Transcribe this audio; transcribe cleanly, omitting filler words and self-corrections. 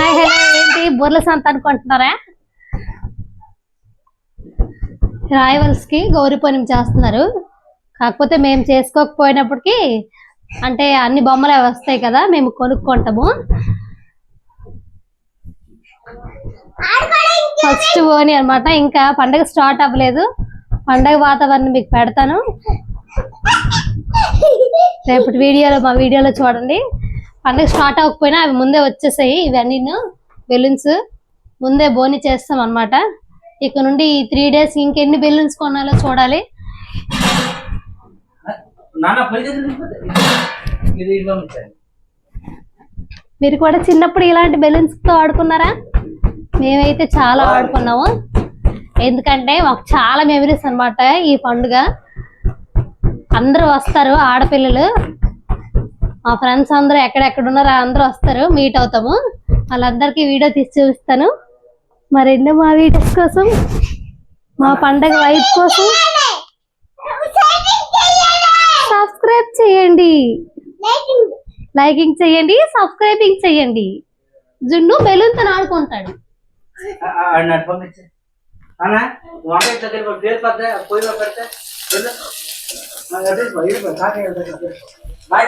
Hello, ఏంటి బుర్ల సంత అనుకుంటున్నారా? రాయవల్స్కి గౌరీ పూర్ణిమ చేస్తున్నారు. కాకపోతే మేము చేసుకోకపోయినప్పటికీ అంటే అన్ని బొమ్మలు అవి వస్తాయి కదా, మేము కొనుక్కుంటాము. ఫస్ట్ ఓని అనమాట. ఇంకా పండగ స్టార్ట్ అవ్వలేదు. పండగ వాతావరణం మీకు పెడతాను రేపటి వీడియోలో, మా వీడియోలో చూడండి. పండగ స్టార్ట్ అవ్వకపోయినా అవి ముందే వచ్చేసాయి. ఇవన్నీ బెలూన్స్ ముందే బోని చేస్తాం అనమాట. ఇక నుండి 3 days ఇంకెన్ని బెలూన్స్ కొనాలో చూడాలి. మీరు కూడా చిన్నప్పుడు ఇలాంటి బెలూన్స్ తో ఆడుకున్నారా? మేమైతే చాలా ఆడుకున్నాము. ఎందుకంటే మాకు చాలా మెమరీస్ అన్నమాట ఈ పండుగ. అందరూ వస్తారు, ఆడపిల్లలు మా ఫ్రెండ్స్ అందరూ ఎక్కడెక్కడ ఉన్నారో అందరూ వస్తారు, మీట్ అవుతాము. వాళ్ళందరికీ వీడియో తీసి చూపిస్తాను. మరెన్నో మా వీడియోస్ కోసం, మా పండగ వైబ్ కోసం సబ్స్క్రైబ్ చేయండి, లైకింగ్ చేయండి, సబ్స్క్రైబింగ్ చేయండి. జున్ను బెలూన్ తో ఆడుకుంటాడు. Bye.